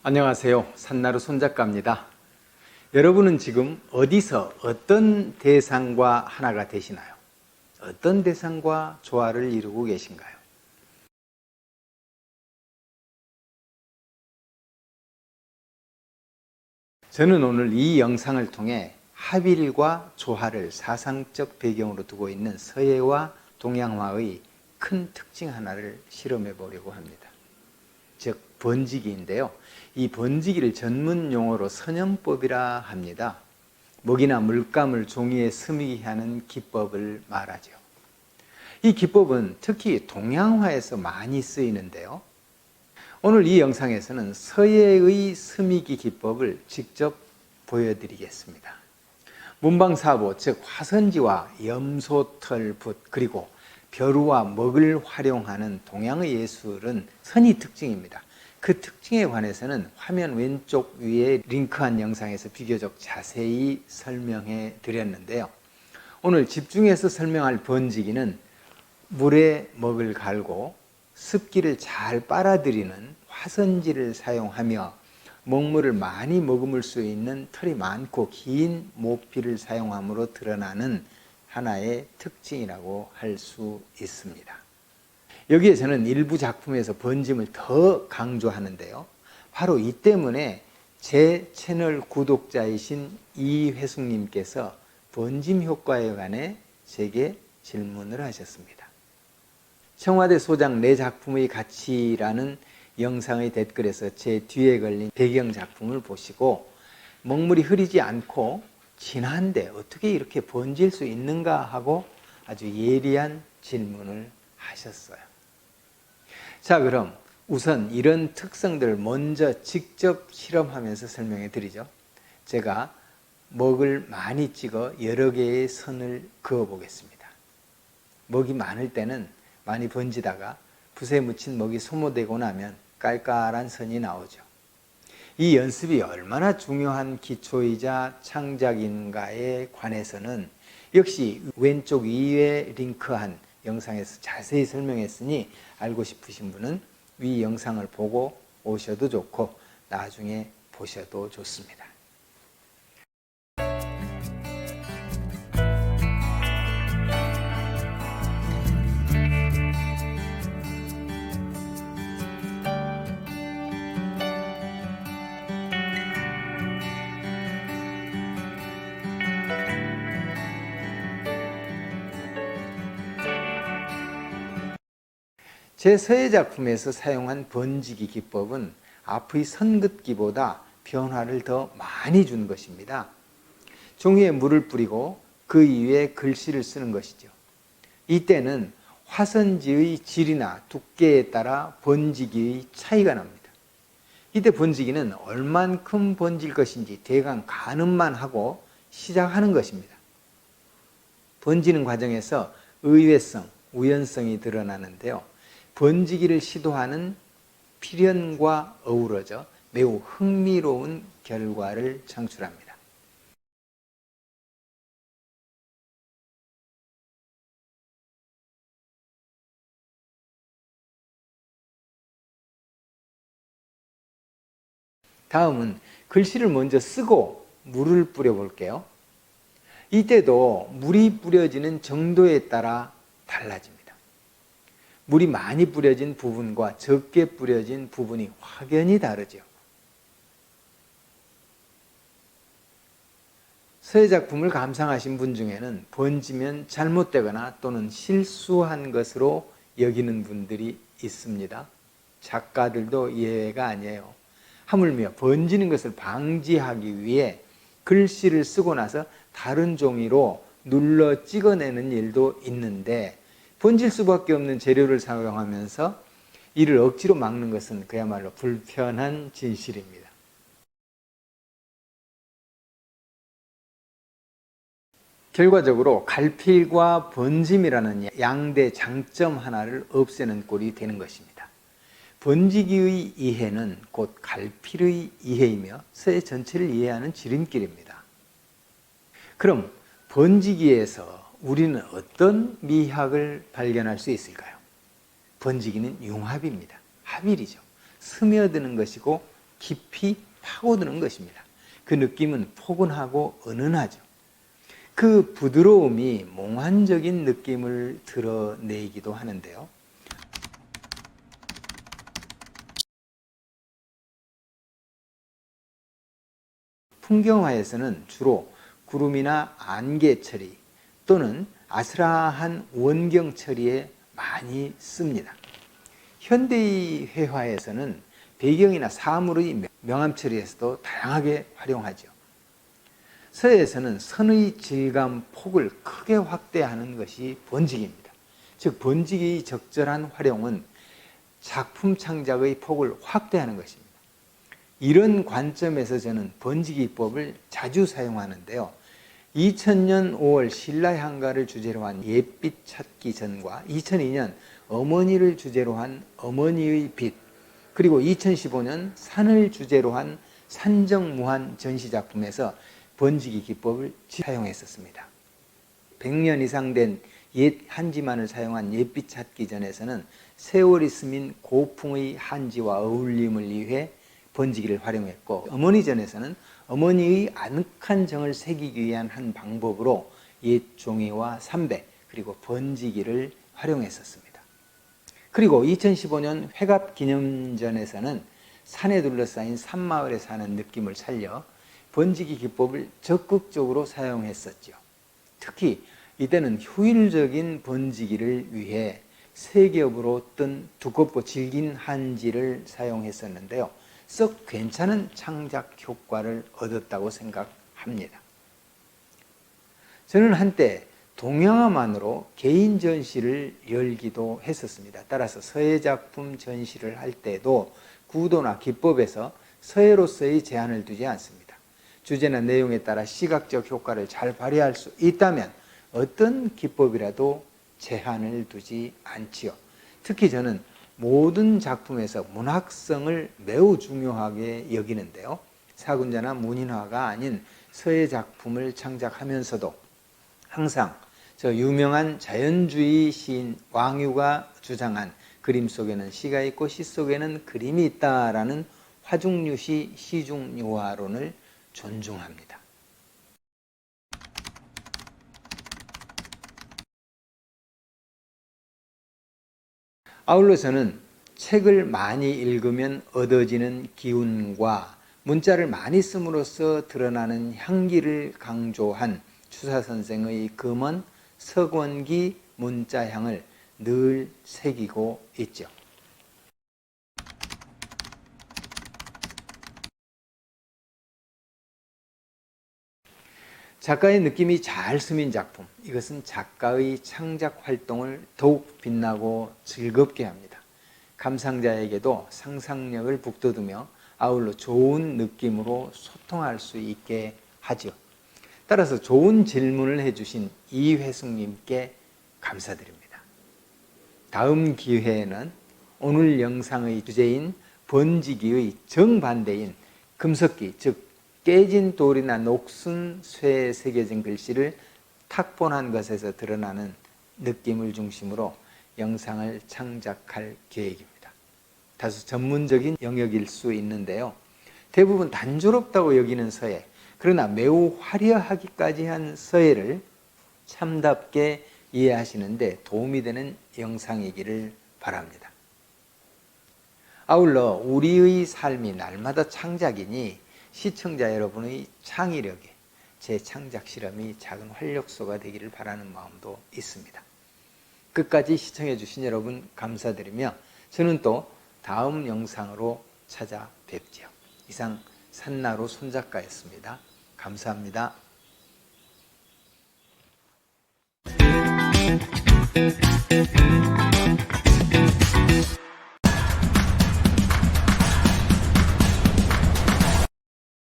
안녕하세요. 산나루 손작가입니다. 여러분은 지금 어디서 어떤 대상과 하나가 되시나요? 어떤 대상과 조화를 이루고 계신가요? 저는 오늘 이 영상을 통해 합일과 조화를 사상적 배경으로 두고 있는 서예와 동양화의 큰 특징 하나를 실험해 보려고 합니다. 즉 번지기인데요. 이 번지기를 전문 용어로 선형법이라 합니다. 먹이나 물감을 종이에 스미게 하는 기법을 말하죠. 이 기법은 특히 동양화에서 많이 쓰이는데요. 오늘 이 영상에서는 서예의 스미기 기법을 직접 보여드리겠습니다. 문방사보, 즉 화선지와 염소털붓 그리고 벼루와 먹을 활용하는 동양의 예술은 선이 특징입니다. 그 특징에 관해서는 화면 왼쪽 위에 링크한 영상에서 비교적 자세히 설명해 드렸는데요. 오늘 집중해서 설명할 번지기는 물에 먹을 갈고 습기를 잘 빨아들이는 화선지를 사용하며 먹물을 많이 머금을 수 있는 털이 많고 긴 모피를 사용함으로 드러나는 하나의 특징이라고 할 수 있습니다. 여기에서는 일부 작품에서 번짐을 더 강조하는데요. 바로 이 때문에 제 채널 구독자이신 이회숙님께서 번짐 효과에 관해 제게 질문을 하셨습니다. 청와대 소장 내 작품의 가치라는 영상의 댓글에서 제 뒤에 걸린 배경 작품을 보시고 먹물이 흐리지 않고 진한데 어떻게 이렇게 번질 수 있는가 하고 아주 예리한 질문을 하셨어요. 자, 그럼 우선 이런 특성들을 먼저 직접 실험하면서 설명해 드리죠. 제가 먹을 많이 찍어 여러 개의 선을 그어 보겠습니다. 먹이 많을 때는 많이 번지다가 붓에 묻힌 먹이 소모되고 나면 깔깔한 선이 나오죠. 이 연습이 얼마나 중요한 기초이자 창작인가에 관해서는 역시 왼쪽 위에 링크한 영상에서 자세히 설명했으니 알고 싶으신 분은 위 영상을 보고 오셔도 좋고 나중에 보셔도 좋습니다. 제 서예 작품에서 사용한 번지기 기법은 앞의 선긋기보다 변화를 더 많이 준 것입니다. 종이에 물을 뿌리고 그 위에 글씨를 쓰는 것이죠. 이때는 화선지의 질이나 두께에 따라 번지기의 차이가 납니다. 이때 번지기는 얼만큼 번질 것인지 대강 가늠만 하고 시작하는 것입니다. 번지는 과정에서 의외성, 우연성이 드러나는데요. 번지기를 시도하는 필연과 어우러져 매우 흥미로운 결과를 창출합니다. 다음은 글씨를 먼저 쓰고 물을 뿌려 볼게요. 이때도 물이 뿌려지는 정도에 따라 달라집니다. 물이 많이 뿌려진 부분과 적게 뿌려진 부분이 확연히 다르죠. 서예 작품을 감상하신 분 중에는 번지면 잘못되거나 또는 실수한 것으로 여기는 분들이 있습니다. 작가들도 예외가 아니에요. 하물며 번지는 것을 방지하기 위해 글씨를 쓰고 나서 다른 종이로 눌러 찍어내는 일도 있는데 번질 수밖에 없는 재료를 사용하면서 이를 억지로 막는 것은 그야말로 불편한 진실입니다. 결과적으로 갈필과 번짐이라는 양대 장점 하나를 없애는 꼴이 되는 것입니다. 번지기의 이해는 곧 갈필의 이해이며 서예 전체를 이해하는 지름길입니다. 그럼 번지기에서 우리는 어떤 미학을 발견할 수 있을까요? 번지기는 융합입니다. 합일이죠. 스며드는 것이고 깊이 파고드는 것입니다. 그 느낌은 포근하고 은은하죠. 그 부드러움이 몽환적인 느낌을 드러내기도 하는데요. 풍경화에서는 주로 구름이나 안개 처리 또는 아스라한 원경 처리에 많이 씁니다. 현대의 회화에서는 배경이나 사물의 명암 처리에서도 다양하게 활용하죠. 서예에서는 선의 질감, 폭을 크게 확대하는 것이 번직입니다. 즉 번직의 적절한 활용은 작품 창작의 폭을 확대하는 것입니다. 이런 관점에서 저는 번직 기법을 자주 사용하는데요. 2000년 5월 신라향가를 주제로 한 옛빛 찾기 전과 2002년 어머니를 주제로 한 어머니의 빛, 그리고 2015년 산을 주제로 한 산정무한 전시작품에서 번지기 기법을 사용했었습니다. 100년 이상 된 옛 한지만을 사용한 옛빛 찾기 전에서는 세월이 스민 고풍의 한지와 어울림을 위해 번지기를 활용했고, 어머니전에서는 어머니의 아늑한 정을 새기기 위한 한 방법으로 옛 종이와 삼배 그리고 번지기를 활용했었습니다. 그리고 2015년 회갑기념전에서는 산에 둘러싸인 산마을에 사는 느낌을 살려 번지기 기법을 적극적으로 사용했었죠. 특히 이때는 효율적인 번지기를 위해 세 겹으로 뜬 두껍고 질긴 한지를 사용했었는데요. 썩 괜찮은 창작 효과를 얻었다고 생각합니다. 저는 한때 동양화만으로 개인 전시를 열기도 했었습니다. 따라서 서예 작품 전시를 할 때도 구도나 기법에서 서예로서의 제한을 두지 않습니다. 주제나 내용에 따라 시각적 효과를 잘 발휘할 수 있다면 어떤 기법이라도 제한을 두지 않지요. 특히 저는 모든 작품에서 문학성을 매우 중요하게 여기는데요. 사군자나 문인화가 아닌 서예 작품을 창작하면서도 항상 저 유명한 자연주의 시인 왕유가 주장한 그림 속에는 시가 있고 시 속에는 그림이 있다라는 화중유시 시중유화론을 존중합니다. 아울러 저는 책을 많이 읽으면 얻어지는 기운과 문자를 많이 씀으로써 드러나는 향기를 강조한 추사선생의 금언 석원기 문자향을 늘 새기고 있죠. 작가의 느낌이 잘 스민 작품, 이것은 작가의 창작 활동을 더욱 빛나고 즐겁게 합니다. 감상자에게도 상상력을 북돋우며 아울러 좋은 느낌으로 소통할 수 있게 하죠. 따라서 좋은 질문을 해주신 이회숙님께 감사드립니다. 다음 기회에는 오늘 영상의 주제인 번지기의 정반대인 금석기, 즉 깨진 돌이나 녹슨 쇠에 새겨진 글씨를 탁본한 것에서 드러나는 느낌을 중심으로 영상을 창작할 계획입니다. 다소 전문적인 영역일 수 있는데요. 대부분 단조롭다고 여기는 서예, 그러나 매우 화려하기까지 한 서예를 참답게 이해하시는데 도움이 되는 영상이기를 바랍니다. 아울러 우리의 삶이 날마다 창작이니 시청자 여러분의 창의력에 제 창작 실험이 작은 활력소가 되기를 바라는 마음도 있습니다. 끝까지 시청해 주신 여러분 감사드리며 저는 또 다음 영상으로 찾아뵙죠. 이상 산나루 손작가였습니다. 감사합니다.